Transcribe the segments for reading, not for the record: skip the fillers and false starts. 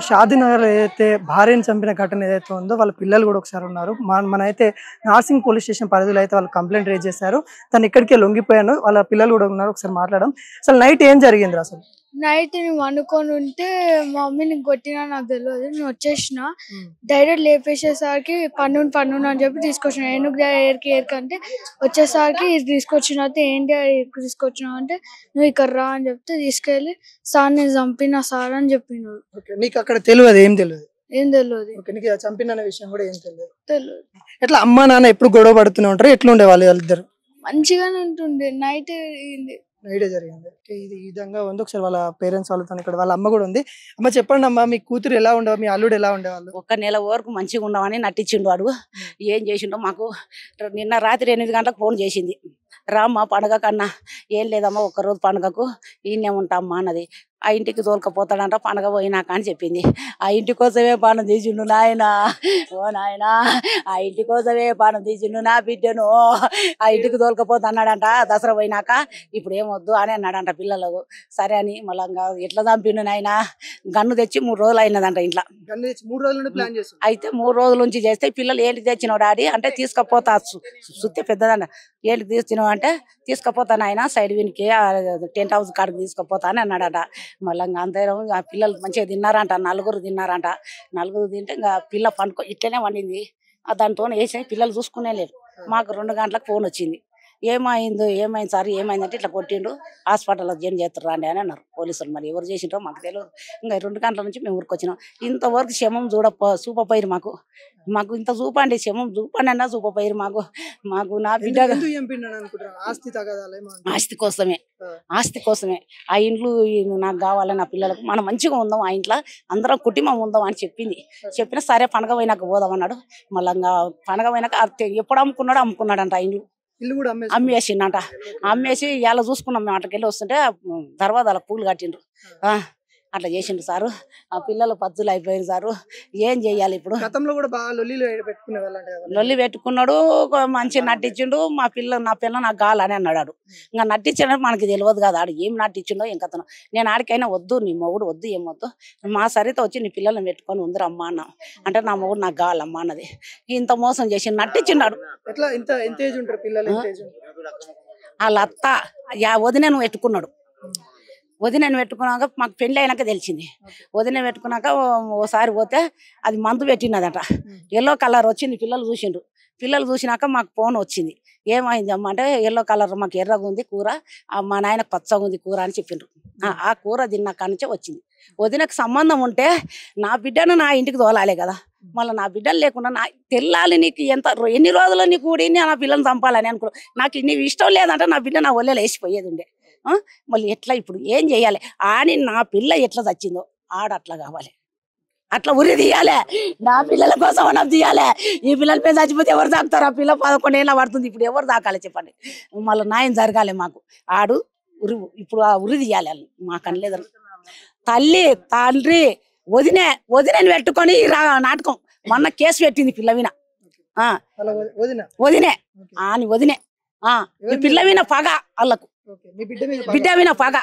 షాదీనగర్ ఏదైతే భార్యను చంపిన ఘటన ఏదైతే ఉందో వాళ్ళ పిల్లలు కూడా ఒకసారి ఉన్నారు. మనైతే నార్సింగ్ పోలీస్ స్టేషన్ పరిధిలో అయితే వాళ్ళు కంప్లైంట్ రేజ్ చేశారు. తను ఇక్కడికే లొంగిపోయాను, వాళ్ళ పిల్లలు కూడా ఉన్నారు. ఒకసారి మాట్లాడడం. అసలు నైట్ ఏం జరిగింది? అసలు నైట్ నేను అనుకొని ఉంటే మా మమ్మీని కొట్టినా నాకు తెలియదు. నేను వచ్చేసిన డైరెక్ట్ లేపేసేసరికి పన్ను అని చెప్పి తీసుకొచ్చిన. ఎందుకు ఏరికంటే వచ్చేసరికి తీసుకొచ్చిన ఏంటి తీసుకొచ్చినావు అంటే నువ్వు ఇక్కడ రా అని చెప్తే తీసుకెళ్ళి సార్ నేను చంపిన సార్ అని చెప్పినాడు. నీకు అక్కడ తెలియదు? ఏం తెలియదు? ఏం తెలియదు. నీకు చంపిన విషయం కూడా ఏం తెలియదు. ఎట్లా అమ్మా నాన్న ఎప్పుడు గొడవ పడుతూనే ఉంటారు? ఎట్లుండే వాళ్ళిద్దరు? మంచిగానే ఉంటుండే. నైట్ జరిగింది ఇది ఈ విధంగా ఉంది. ఒకసారి వాళ్ళ పేరెంట్స్ వాళ్ళతో ఇక్కడ వాళ్ళ అమ్మ కూడా ఉంది. అమ్మ చెప్పండి అమ్మా, మీ కూతురు ఎలా ఉండేవాళ్ళు, మీ అల్లుడు ఎలా ఉండేవాళ్ళు? ఒక్క నెల వరకు మంచిగా ఉండమని నటించిండు వాడు. ఏం చేసిండో మాకు నిన్న రాత్రి 8 గంటలకు ఫోన్ చేసింది. రామ్మా పండుగ కన్నా. ఏం లేదమ్మా ఒక్కరోజు పండుగకు ఈయనే ఉంటామ్మా అన్నది. ఆ ఇంటికి తోలుకపోతాడంట పండుగ పోయినాక అని చెప్పింది. ఆ ఇంటి కోసమే పానం తీసిండు నాయన. ఓ నాయన, ఆ ఇంటి కోసమే పానం తీసిండు నా బిడ్డను. ఆ ఇంటికి తోలుకపోతా అన్నాడంట దసరా పోయినాక. ఇప్పుడు ఏమొద్దు అని అన్నాడంట పిల్లలకు. సరే అని మళ్ళా ఎట్లా చంపిండు నాయన. గన్ను తెచ్చి 3 రోజులు అయినదంట ఇంట్లో. అయితే 3 రోజుల నుంచి చేస్తే పిల్లలు ఏంటి తెచ్చినావు డాడీ అంటే తీసుకపోతా సుత్తే పెద్దదండ. ఏంటి తీసినావు అంటే తీసుకపోతాను ఆయన సైడ్ వినికి టెంట్ హౌస్ కాడికి తీసుకుపోతా అని అన్నాడట. మళ్ళీ అంతే ఆ పిల్లలు మంచిగా తిన్నారంట. 4 తిన్నారంట. 4 తింటే ఇంకా పిల్ల పండుకో ఇట్లనే వండింది. దాంతో వేసి పిల్లలు చూసుకునే లేరు. మాకు 2 గంటలకు ఫోన్ వచ్చింది. ఏమైంది సార్ ఏమైందంటే ఇట్లా కొట్టిండు హాస్పిటల్లో జాయిన్ చేస్తారు అని అన్నారు పోలీసులు. మరి ఎవరు చేసిండ్రో మాకు తెలియదు. ఇంకా 2 గంటల నుంచి మేము ఊరికి వచ్చినాం. ఇంతవరకు క్షమం చూపపోయారు మాకు ఇంత చూపండి క్షమం చూపండి అన్నా చూపపోయారు మాకు నా బిడ్డ ఆస్తి కోసమే ఆ ఇంట్లో నాకు కావాలి నా పిల్లలకు మనం మంచిగా ఉందాం ఆ ఇంట్లో అందరం కుటుంబం ఉందాం అని చెప్పినా సరే పండగ పోయినాక పోదాం అన్నాడు. మళ్ళీ పండగ పోయినాక ఎప్పుడు అమ్ముకున్నాడంట ఆ ఇంట్లో. అమ్మేసిండంట. అమ్మేసి ఇలా చూసుకున్నాం మేము. అట్లకెళ్ళి వస్తుంటే దర్వాజాలకు పూలు కట్టిండ్రు. అట్లా చేసిండు సారు. ఆ పిల్లలు పచ్చులు అయిపోయారు సారు. ఏం చెయ్యాలి ఇప్పుడు? లొల్లి పెట్టుకున్నాడు, మంచిగా నటించిండు. నా పిల్ల నాకు కావాలని అన్నాడు. ఇంకా నటించినట్టు మనకి తెలియదు కదా ఆడు ఏం నటించిండో ఏం కథను. నేను ఆడికైనా వద్దు నీ మొగుడు వద్దు ఏమొద్దు మా సరితో వచ్చి నీ పిల్లల్ని పెట్టుకొని ఉందిరమ్మా అన్న అంటే నా మొగుడు నాకు కావాలమ్మా అన్నది. ఇంత మోసం చేసి నటించిన్నాడు. వాళ్ళ అత్త వదినను పెట్టుకున్నాడు. వదినను పెట్టుకున్నాక మాకు పెళ్లి అయినాక తెలిసింది. వదిన పెట్టుకున్నాక ఓసారి పోతే అది మందు పెట్టినదట. ఎల్లో కలర్ వచ్చింది. పిల్లలు చూసినాక మాకు ఫోన్ వచ్చింది. ఏమైంది అమ్మ అంటే ఎల్లో కలర్ మాకు ఎర్రగా ఉంది కూర, మా నాయనకు పచ్చగా ఉంది కూర అని చెప్పిండ్రు. ఆ కూర తిన్నాక నుంచే వచ్చింది. వదినకు సంబంధం ఉంటే నా బిడ్డను నా ఇంటికి తోలాలి కదా. మళ్ళీ నా బిడ్డలు లేకుండా నా తెల్లాలి నీకు ఎన్ని రోజులు నీకు కూడి నా పిల్లల్ని చంపాలని అనుకో. నాకు నీవు ఇష్టం లేదంటే నా బిడ్డ నా ఒళ్ళేలో వేసిపోయేది ఉండే. మళ్ళీ ఎట్లా ఇప్పుడు ఏం చెయ్యాలి అని నా పిల్ల ఎట్లా చచ్చిందో ఆడ అట్లా కావాలి. అట్లా ఉరి తీయాలి. నా పిల్లల కోసం మనం తీయాలి. ఈ పిల్లల పేరు చచ్చిపోతే ఎవరు తాకుతారు? ఆ పిల్ల 11 ఏళ్ళ పడుతుంది. ఇప్పుడు ఎవరు తాకాలి చెప్పండి? మళ్ళీ న్యాయం జరగాలి మాకు. ఆడు ఇప్పుడు ఆ ఉరి తీయాలి. మాకు అనలేదు. తల్లి తండ్రి వదినని పెట్టుకొని నాటకం మొన్న కేసు పెట్టింది పిల్ల విన వదినే అని వదినే పిల్ల విన పగ వాళ్ళకు బిడ్డ విన పగ.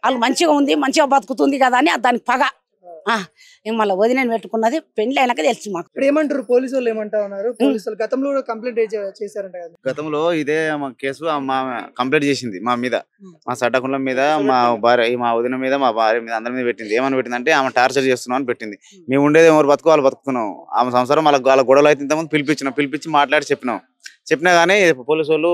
వాళ్ళు మంచిగా ఉంది మంచిగా బతుకుతుంది కదా అని దానికి పగ. మళ్ళీ వదినని పెట్టుకున్నది పెళ్లి అయినాక తెలిసి మాకు. ఏమంటారు పోలీసు వాళ్ళు? ఏమంటా ఉన్నారు పోలీసులు? గతంలో కంప్లైంట్ చేశారంట కదా. గతంలో ఇదే కేసు మా కంప్లైంట్ చేసింది మా మీద, మా సడ్డకుండం మీద, మా భార్య మా వదిన మీద, మా భార్య మీద, అందరి మీద పెట్టింది. ఏమని పెట్టిందంటే ఆమె టార్చర్ చేస్తున్నాం అని పెట్టింది. మేము ఉండేది ఎవరు బతుకు వాళ్ళు బతుకుతున్నాం. ఆమె సంవత్సరం వాళ్ళ గొడవలు అయితే ఇంతకుముందు పిలిపించి మాట్లాడి చెప్పినా కానీ పోలీసు వాళ్ళు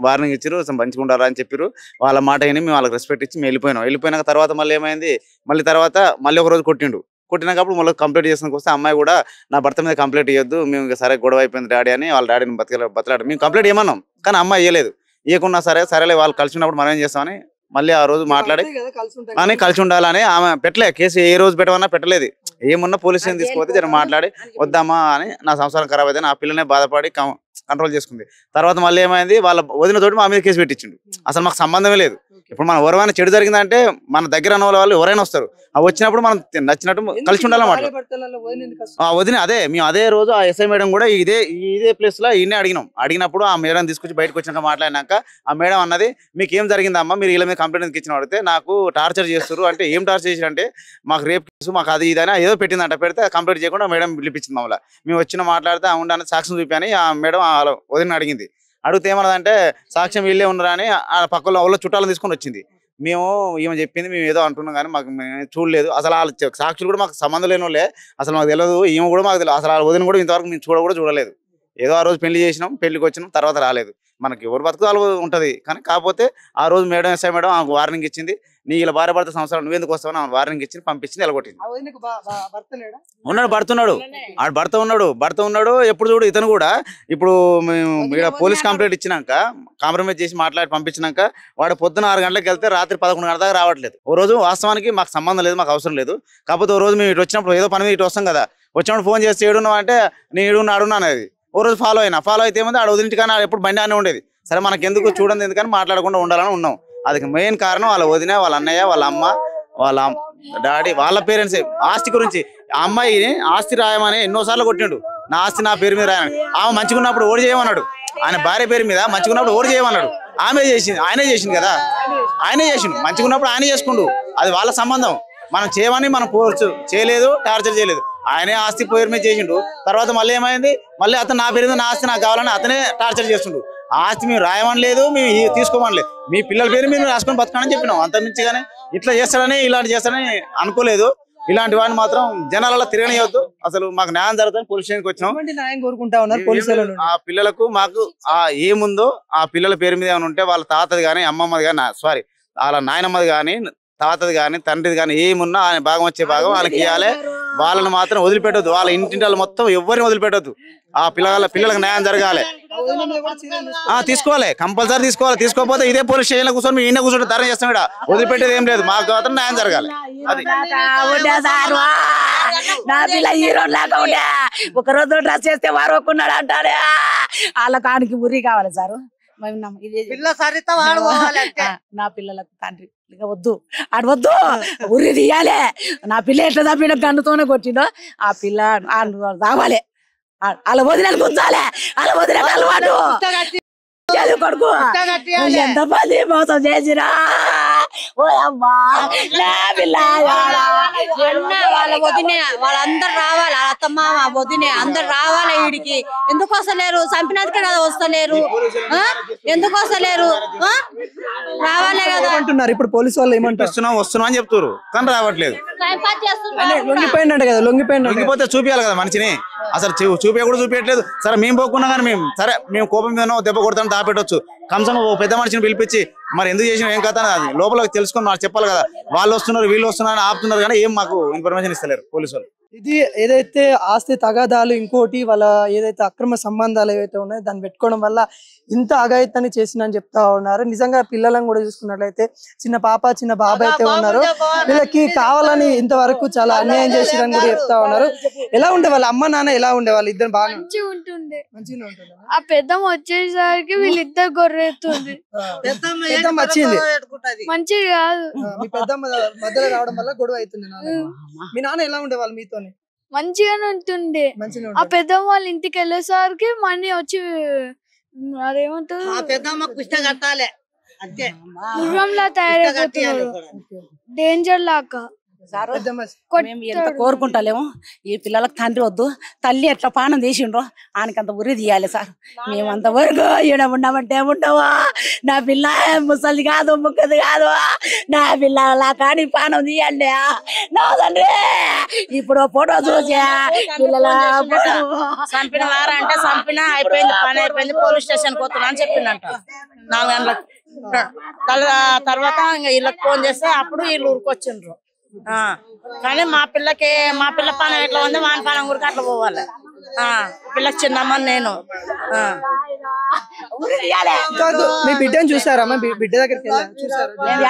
వార్నింగ్ ఇచ్చారు, మంచిగా ఉండాలా అని చెప్పారు. వాళ్ళ మాట అయినా మేము వాళ్ళకి రెస్పెక్ట్ ఇచ్చి మేము వెళ్ళిపోయినాక తర్వాత మళ్ళీ ఏమైంది, మళ్ళీ ఒక రోజు కొట్టినాకప్పుడు మళ్ళీ కంప్లైంట్ చేసిన వస్తే అమ్మాయి కూడా నా భర్త మీద కంప్లైంట్ ఇవ్వద్దు, మేము సరే గొడవ అయిపోయింది డాడీ అని వాళ్ళ డాడీని బతలాడు. మేము కంప్లైంట్ ఇవ్వమన్నాం కానీ అమ్మాయి ఇవ్వలేదు. ఇవ్వకున్నా సరేలే వాళ్ళు కలిసి ఉన్నప్పుడు మనం ఏం చేస్తామని మళ్ళీ ఆ రోజు మాట్లాడి అని కలిసి ఉండాలని ఆమె పెట్టలే. కేసు ఏ రోజు పెట్టమన్నా పెట్టలేదు. ఏమున్నా పోలీస్ స్టేషన్ తీసుకుపోతే జర మాట్లాడి వద్దామా అని నా సంసారం ఖరాబ్ అయితే ఆ పిల్లనే బాధపడి కంట్రోల్ చేసుకుంది. తర్వాత మళ్ళీ ఏమైంది, వాళ్ళ వదిన తోటి మా మీద కేసు పెట్టించిండు. అసలు మాకు సంబంధమే లేదు. ఇప్పుడు మనం ఎవరైనా చెడు జరిగిందంటే మన దగ్గర అన్న వాళ్ళు ఎవరైనా వస్తారు. ఆ వచ్చినప్పుడు మనం నచ్చినట్టు కలిసి ఉండాలన్నమాట. వదిన అదే మేము అదే రోజు ఆ ఎస్ఐ మేడం కూడా ఇదే ప్లేస్ లో ఈయనే అడిగినప్పుడు ఆ మేడం తీసుకొచ్చి బయటకు వచ్చినాక మాట్లాడినాక ఆ మేడం అన్నది, మీకు ఏం జరిగిందమ్మా, మీరు వీళ్ళ మీద కంప్లైంట్ ఎందుకు ఇచ్చిన అడిగితే, నాకు టార్చర్ చేస్తారు అంటే, ఏం టార్చర్ చేశారంటే మాకు రేపు కేసు మాకు అది ఇదని ఏదో పెట్టిందంట. పెడితే కంప్లైంట్ చేయకుండా మేడం పిలిపించింది మమ్మల్ని. మేము వచ్చిన మాట్లాడితే ఉండని సాక్ష్యం చూపి ఆ మేడం వదిన అడిగింది. అడిగితే ఏమన్నదంటే, సాక్ష్యం వీళ్ళే ఉన్నారా అని ఆ పక్కలో వాళ్ళ చుట్టాలను తీసుకొని వచ్చింది. మేము ఈమె చెప్పింది మేము ఏదో అంటున్నాం కానీ మాకు చూడలేదు, అసలు వాళ్ళ సాక్షులు కూడా మాకు సంబంధం లేని వాళ్ళే, అసలు మాకు తెలియదు, ఈమె కూడా మాకు తెలియదు, అసలు వాళ్ళ వదిన కూడా ఇంతవరకు మేము చూడలేదు. ఏదో ఆ రోజు పెళ్లి చేసినాం, పెళ్లికి వచ్చినాం, తర్వాత రాలేదు. మనకి ఎవరు బతుకుతాలు ఉంటుంది. కానీ కాకపోతే ఆ రోజు మేడం ఎస్ఐ మేడం ఆమెకు వార్నింగ్ ఇచ్చింది, నీ ఇలా భార్య భర్త సంవత్సరాలు నువ్వెందుకు వస్తావని ఆమె వార్నింగ్ ఇచ్చింది, పంపించింది, ఎలగొట్టింది. ఉన్నాడు, భర్త ఉన్నాడు. ఎప్పుడు చూడు ఇతను కూడా ఇప్పుడు మేము ఇక్కడ పోలీస్ కంప్లైంట్ ఇచ్చినాక కాంప్రమైజ్ చేసి మాట్లాడి పంపించినాక వాడు పొద్దున 6 గంటలకు వెళ్తే రాత్రి 11 గంటల దాకా రావట్లేదు. ఓ రోజు వాస్తవానికి మాకు సంబంధం లేదు, మాకు అవసరం లేదు. కాకపోతే ఓ రోజు మేము ఇటు వచ్చినప్పుడు ఏదో పని మీద ఇటు వస్తాం కదా, వచ్చినప్పుడు ఫోన్ చేస్తే ఏడున్నావు అంటే నేను అడుగున్నా అనేది. ఓ రోజు ఫాలో అయితే ఏముంది, ఆడ వదిలింటికన్నా ఎప్పుడు బండి అనే ఉండేది. సరే మనకి ఎందుకు చూడండి, ఎందుకని మాట్లాడకుండా ఉండాలని ఉన్నాం. అది మెయిన్ కారణం వాళ్ళ వదిన, వాళ్ళ అన్నయ్య, వాళ్ళ అమ్మ, వాళ్ళ డాడీ, వాళ్ళ పేరెంట్స్ ఆస్తి గురించి. ఆ అమ్మాయిని ఆస్తి రాయమని ఎన్నోసార్లు కొట్టిండు, నా ఆస్తి నా పేరు మీద రాయని. ఆమె మంచిగున్నప్పుడు ఓడి చేయమన్నాడు, ఆయన భార్య పేరు మీద మంచిగున్నప్పుడు ఓడి చేయమన్నాడు. ఆయనే చేసింది కదా, ఆయనే చేసిండు. మంచిగున్నప్పుడు ఆయన చేసుకుండు, అది వాళ్ళ సంబంధం. మనం చేయమని మనం చేయలేదు, టార్చర్ చేయలేదు. ఆయనే ఆస్తి పేరు మీద చేసిండు. తర్వాత మళ్ళీ ఏమైంది, మళ్ళీ అతను నా పేరు మీద నా ఆస్తి నాకు కావాలని అతనే టార్చర్ చేస్తుండు. ఆస్తి మేము రాయమని లేదు, మేము తీసుకోమని లేదు, మీ పిల్లల పేరు మీద రాసుకొని బతకని చెప్పినాం. అంత మించి కానీ ఇట్లా చేస్తాడని ఇలాంటి చేస్తాడని అనుకోలేదు. ఇలాంటి వాడిని మాత్రం జనాలలో తిరగనియవద్దు. అసలు మాకు న్యాయం జరుగుతుంది, పోలీస్ స్టేషన్కి వచ్చినాం. న్యాయం కోరుకుంటా ఉన్నారు పోలీసులు. ఆ పిల్లలకు మాకు ఏముందో ఆ పిల్లల పేరు మీద ఏమైనా ఉంటే వాళ్ళ తాతది కానీ అమ్మమ్మది కానీ వాళ్ళ నాయనమ్మది కానీ తాతది కానీ తండ్రిది కానీ ఏమున్నా ఆయన భాగం వచ్చే భాగం వాళ్ళకి ఇవ్వాలి. వాళ్ళని మాత్రం వదిలిపెట్టద్దు, వాళ్ళ ఇంటింటి మొత్తం ఎవరిని వదిలిపెట్టద్దు. ఆ పిల్లలకు న్యాయం జరగాలి. తీసుకోవాలి, కంపల్సరీ తీసుకోవాలి. తీసుకోకపోతే ఇదే పోలీస్ స్టేషన్ లో కూర్చొని ఈయన కూర్చొని ధర చేస్తాం. ఇక్కడ వదిలిపెట్టేది ఏం లేదు, మాకు మాత్రం న్యాయం జరగాలి. అది నా పిల్ల హీరో లాగా ఉండే, ఒక రోజు డ్రెస్ చేస్తే వారుకున్నాడు అంటాడే. వాళ్ళ కానికి ఉరి కావాలి సార్. నా పిల్లలకు తండ్రి వద్దు, వద్దు, ఉరి తీయాలి. నా పిల్ల ఎట్లా తప్పిన గన్నుతోనే కొట్టిండో ఆ పిల్ల రావాలి. అలా వదిలేని గుంజాలి, అలా వదిలేని అలవాటు కొడుకు. ఎంత మంది మోసం చేసినా వాళ్ళ వదినే వాళ్ళందరు రావాలి, అత్తమ్మ వదినే అందరు రావాలి. వీడికి ఎందుకు వస్తలేరు? చంపినందుకే కదా వస్తలేరు, ఎందుకు వస్తలేరు? రావాలే కదా అంటున్నారు. ఇప్పుడు పోలీసు వాళ్ళు ఏమంటున్నారు, వస్తున్నాం అని చెప్తారు కానీ రావట్లేదు. లొంగిపోయిందంట కదా, లొంగిపోతే చూపించాలి కదా మనిషిని. అసలు కూడా చూపించట్లేదు. సరే మేము పోకున్నా కానీ మేము కోపం మీద దెబ్బ కొడతాను దాపెట్టొచ్చు. కనీసం పెద్ద మనిషిని పిలిపించి మరి ఎందుకు చేసిన ఏం కథ అది లోపలికి తెలుసుకొని నాకు చెప్పాలి కదా. వాళ్ళు వస్తున్నారు వీళ్ళు వస్తున్నారు అని ఆపుతున్నారు కానీ ఏం మాకు ఇన్ఫర్మేషన్ ఇస్తలేరు పోలీసు వాళ్ళు. ఇది ఏదైతే ఆస్తి తగాదాలు, ఇంకోటి వాళ్ళ ఏదైతే అక్రమ సంబంధాలు ఏవైతే ఉన్నాయో దాన్ని పెట్టుకోవడం వల్ల ఇంత అఘాయితాన్ని చేసిందని చెప్తా ఉన్నారు. నిజంగా పిల్లలను కూడా చూసుకున్నట్లయితే చిన్న పాప చిన్న బాబు అయితే ఉన్నారు, వీళ్ళకి కావాలని ఇంతవరకు చాలా అన్యాయం చేసిరని కూడా చెప్తా ఉన్నారు. ఎలా ఉండే వాళ్ళ అమ్మ నాన్న, ఎలా ఉండే వాళ్ళు ఇద్దరు? బాగా మంచిగా ఉంటుండే. ఆ పెద్దమ్మ వచ్చేసరికి వీళ్ళిద్దరు గొర్రెత్తుంది. పెద్దమ్మ వచ్చింది మంచిది కాదు, మీ పెద్దమ్మ మధ్యలో రావడం వల్ల గొడవ అవుతుంది. మీ నాన్న ఎలా ఉండే వాళ్ళు మీతో? మంచిగానే ఉంటుండే. ఆ పెద్దమ్మ వాళ్ళ ఇంటికి వెళ్ళేసరికి మనీ వచ్చి అదేమంటారు గుర్రంలా తయారైపోతున్నారు, డేంజర్ లాగా. మేము ఎంత కోరుకుంటలేము, ఈ పిల్లలకు తండ్రి వద్దు, తల్లి ఎట్లా పానం తీసిండ్రో ఆయనకంత ఉరి తీయాలి సార్. మేము అంతవరకు ఈడ ఉండమంటే ఉండవా, నా పిల్ల ముసలి కాదు ముక్కది కాదు, నా పిల్ల కానీ పానం తీయండి నా తండ్రి. ఇప్పుడు ఫోటో చూసా పిల్లల చంపిన వారా అంటే చంపిన అయిపోయింది, పని అయిపోయింది, పోలీస్ స్టేషన్ పోతున్నా అని చెప్పిందంట. 4 గంటలకు తర్వాత ఇంకా వీళ్ళకి ఫోన్ చేస్తే అప్పుడు వీళ్ళు ఊరుకొచ్చిండ్రు. కానీ మా పిల్ల పానం ఎట్లా ఉంది, వాని పానం ఊరికి అట్లా పోవాలి. పిల్లకి చిన్నమ్మని నేను. మీ బిడ్డను చూసారమ్మా? బిడ్డ దగ్గరికి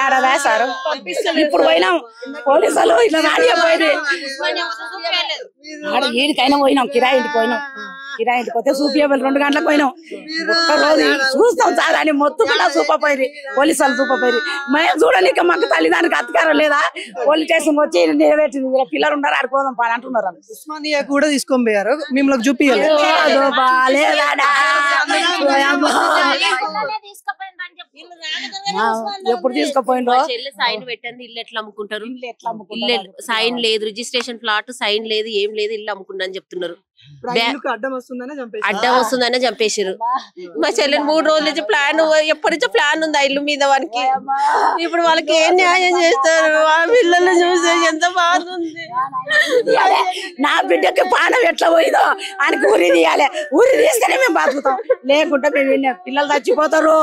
ఏడాదా సార్? ఇప్పుడు పోయినాం పోలీసులు ఇట్లా రానిపోయింది, ఈడికైనా పోయినాం, కిరాయి ఇంటికి పోయినాం. ఇలా ఇంటికి వస్తే చూపియాలి 2 గంటలకు పోయినాం ఒక్కరోజు చూస్తాం సార్ అని మొత్తం కూడా చూపపోయి పోలీసు వాళ్ళు చూపపోయి మేము చూడలేక మాకు తల్లిదానికి అధికారం లేదా పోలీస్ స్టేషన్ వచ్చి నిలబెట్టింది పిల్లలు ఉన్నారు ఆడుకోదాం పని అంటున్నారు ఉస్మానియా కూడా తీసుకొని పోయారు మిమ్మల్ని చూపియాలి ఎప్పుడు తీసుకుపోయిండ్రో సైన్ పెట్టండి ఇల్లు ఎట్లా అమ్ముకుంటారు ఇల్లు సైన్ లేదు రిజిస్ట్రేషన్ ప్లాట్ సైన్ లేదు ఏం లేదు ఇల్లు అమ్ముకున్నా అని చెప్తున్నారు అడ్డం వస్తుందనే అడ్డం వస్తుందనే చంపేసారు మా చెల్లెని 3 రోజుల నుంచి ప్లాన్ ఎప్పటి నుంచో ప్లాన్ ఉంది ఆ ఇల్లు మీద వానికి ఇప్పుడు వాళ్ళకి ఏం న్యాయం చేస్తారు ఆ పిల్లల్ని చూస్తే ఎంత బాధ ఉంది నా బిడ్డకి పానం ఎట్లా పోయిందో ఆయనకి ఊరి తీయాలి ఊరి తీస్తేనే మేము బతుకుతాం లేకుంటే మేము పిల్లలు చచ్చిపోతారు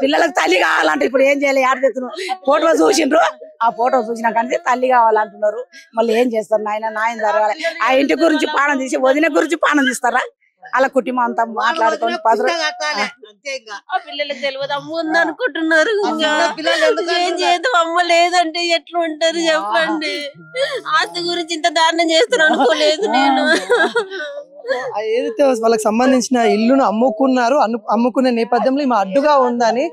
పిల్లలకు తల్లి కావాలంటే ఇప్పుడు ఏం చేయాలి ఆడబెత్తును ఫోటో చూసిండ్రు ఆ ఫోటో చూసినా కానీ తల్లి కావాలంటున్నారు మళ్ళీ ఏం చేస్తారు నాయన జరగాలి ఆ ఇంటి గురించి పానం తీసి వదిన గురించి పానం తీస్తారా అలా కుటుంబం అంతా మాట్లాడుకొని పిల్లలకు తెలియదు అమ్మ ఉంది అనుకుంటున్నారు ఏం చేద్దాం అమ్మ లేదంటే ఎట్లా ఉంటారు చెప్పండి ఆస్తి గురించి ఇంత దారుణం చేస్తారు అనుకోలేదు నేను ఏదైతే వాళ్ళకి సంబంధించిన ఇల్లును అమ్ముకునే నేపథ్యంలో ఈమె అడ్డుగా ఉందని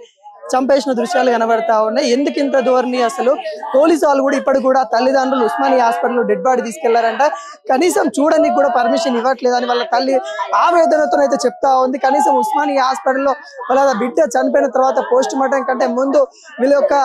చంపేసిన దృశ్యాలు కనబడతా ఉన్నాయి ఎందుకు ఇంత ధోరణి అసలు పోలీసు వాళ్ళు కూడా ఇప్పటికి కూడా తల్లిదండ్రులు ఉస్మానియా హాస్పిటల్లో డెడ్ బాడీ తీసుకెళ్లారంట కనీసం చూడడానికి కూడా పర్మిషన్ ఇవ్వట్లేదని వాళ్ళ తల్లి ఆవేదనతో అయితే చెప్తా ఉంది కనీసం ఉస్మానియా హాస్పిటల్లో వాళ్ళ బిడ్డ చనిపోయిన తర్వాత పోస్ట్ మార్టం కంటే ముందు వీళ్ళ యొక్క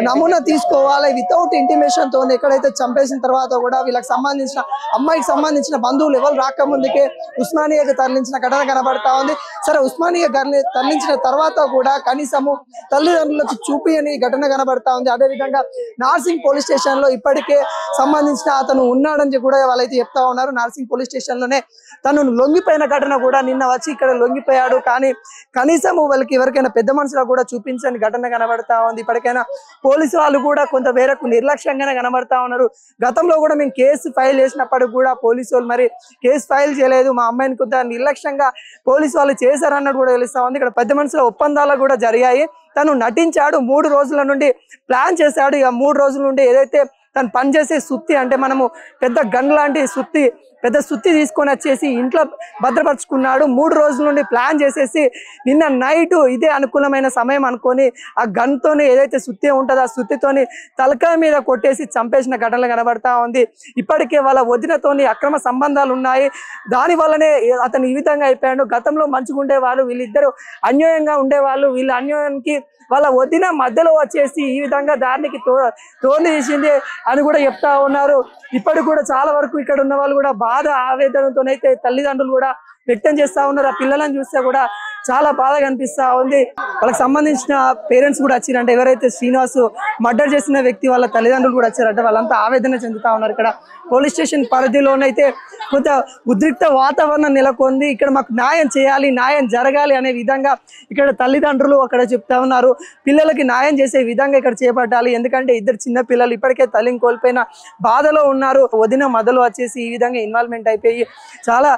నమూనా తీసుకోవాలి వితౌట్ ఇంటిమేషన్ తో ఎక్కడైతే చంపేసిన తర్వాత కూడా వీళ్ళకి సంబంధించిన అమ్మాయికి సంబంధించిన బంధువులు ఎవరు రాకముందుకే ఉస్మానియాకి తరలించిన ఘటన కనబడతా ఉంది సరే ఉస్మానియా తరలించిన తర్వాత కూడా కనీసము తల్లిదండ్రులకు చూపియని ఘటన కనబడతా ఉంది అదే విధంగా నార్సింగ్ పోలీస్ స్టేషన్ లో ఇప్పటికే సంబంధించిన అతను ఉన్నాడని కూడా వాళ్ళైతే చెప్తా ఉన్నారు నార్సింగ్ పోలీస్ స్టేషన్ లోనే తను లొంగిపోయిన ఘటన కూడా నిన్న వచ్చి ఇక్కడ లొంగిపోయాడు కానీ కనీసం వాళ్ళకి ఎవరికైనా పెద్ద మనుషులకు కూడా చూపించని ఘటన కనబడతా ఉంది ఇప్పటికైనా పోలీసు వాళ్ళు కూడా కొంత వేరకు నిర్లక్ష్యంగానే కనబడతా ఉన్నారు గతంలో కూడా మేము కేసు ఫైల్ చేసినప్పటికి కూడా పోలీసు వాళ్ళు మరి కేసు ఫైల్ చేయలేదు మా అమ్మాయిని కొంత నిర్లక్ష్యంగా పోలీసు వాళ్ళు చేశారన్నట్టు కూడా తెలుస్తా ఉంది ఇక్కడ పెద్ద మనుషుల ఒప్పందాలు కూడా జరిగాయి తను నటించాడు 3 రోజుల నుండి ప్లాన్ చేశాడు ఇక 3 రోజుల నుండి ఏదైతే తను పనిచేసే సుత్తి అంటే మనము పెద్ద గన్ లాంటి పెద్ద సుత్తి తీసుకొని వచ్చేసి ఇంట్లో భద్రపరుచుకున్నాడు 3 రోజుల నుండి ప్లాన్ చేసేసి నిన్న నైట్ ఇదే అనుకూలమైన సమయం అనుకొని ఆ గన్ తోని ఏదైతే సుత్తి ఉంటుందో ఆ సుత్తితోని తలకాయ మీద కొట్టేసి చంపేసిన ఘటనలు కనబడతా ఉంది ఇప్పటికే వాళ్ళ వదినతోని అక్రమ సంబంధాలు ఉన్నాయి దాని వల్లనే అతను ఈ విధంగా అయిపోయాడు గతంలో మంచిగా ఉండేవాళ్ళు వీళ్ళిద్దరు అన్యాయంగా ఉండేవాళ్ళు వీళ్ళ అన్యాయానికి వాళ్ళ వదిన మధ్యలో వచ్చేసి ఈ విధంగా దానికి తోలు తీసింది అని కూడా చెప్తా ఉన్నారు ఇప్పటికి కూడా చాలా వరకు ఇక్కడ ఉన్న వాళ్ళు కూడా బాధ ఆవేదనతోనైతే తల్లిదండ్రులు కూడా వ్యక్తం చేస్తా ఉన్నారు ఆ పిల్లలను చూస్తే కూడా చాలా బాధగా అనిపిస్తా ఉంది వాళ్ళకి సంబంధించిన పేరెంట్స్ కూడా వచ్చారంటే ఎవరైతే శ్రీనివాస్ మర్డర్ చేసిన వ్యక్తి వాళ్ళ తల్లిదండ్రులు కూడా వచ్చారంటే వాళ్ళంతా ఆవేదన చెందుతా ఉన్నారు ఇక్కడ పోలీస్ స్టేషన్ పరిధిలోనైతే కొంత ఉద్రిక్త వాతావరణం నెలకొంది ఇక్కడ మాకు న్యాయం చేయాలి న్యాయం జరగాలి అనే విధంగా ఇక్కడ తల్లిదండ్రులు అక్కడ చెప్తా ఉన్నారు పిల్లలకి న్యాయం చేసే విధంగా ఇక్కడ చేపట్టాలి ఎందుకంటే 2 చిన్న పిల్లలు ఇప్పటికే తల్లిని కోల్పోయిన బాధలో ఉన్నారు వదిన మొదలు వచ్చేసి ఈ విధంగా ఇన్వాల్వ్మెంట్ అయిపోయి చాలా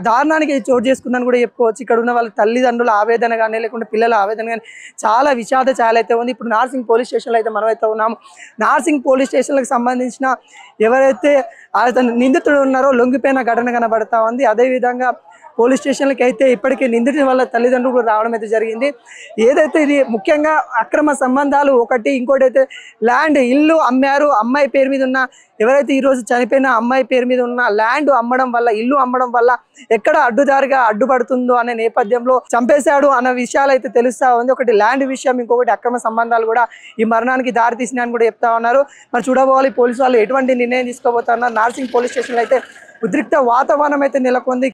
దారుణానికి చోటు చేసుకుందని కూడా చెప్పుకోవచ్చు ఇక్కడ ఉన్న వాళ్ళ తల్లిదండ్రుల ఆవేదన కానీ లేకుంటే పిల్లల ఆవేదన కానీ చాలా విషాద చాలా అయితే ఉంది ఇప్పుడు నార్సింగ్ పోలీస్ స్టేషన్లో అయితే మనమైతే ఉన్నాము నార్సింగ్ పోలీస్ స్టేషన్లకు సంబంధించిన ఎవరైతే అతను నిందితుడు ఉన్నారో లొంగిపోయిన ఘటన కనబడతా ఉంది అదేవిధంగా పోలీస్ స్టేషన్లకి అయితే ఇప్పటికే నిందితుడి వల్ల తల్లిదండ్రులు కూడా రావడం అయితే జరిగింది ఏదైతే ఇది ముఖ్యంగా అక్రమ సంబంధాలు ఒకటి ఇంకోటి అయితే ల్యాండ్ ఇల్లు అమ్మారు అమ్మాయి పేరు మీద ఉన్న ఎవరైతే ఈరోజు చనిపోయిన అమ్మాయి పేరు మీద ఉన్న ల్యాండ్ అమ్మడం వల్ల ఇల్లు అమ్మడం వల్ల ఎక్కడ అడ్డుదారిగా అడ్డుపడుతుందో అనే నేపథ్యంలో చంపేశాడు అన్న విషయాలు అయితే తెలుస్తా ఉంది ఒకటి ల్యాండ్ విషయం ఇంకొకటి అక్రమ సంబంధాలు కూడా ఈ మరణానికి దారి తీసినాయని కూడా చెప్తా ఉన్నారు మరి చూడబోవాలి పోలీసు వాళ్ళు ఎటువంటి నిర్ణయం తీసుకోబోతున్నారు నార్సింగ్ పోలీస్ స్టేషన్లో అయితే ఉద్రిక్త వాతావరణం అయితే నెలకొంది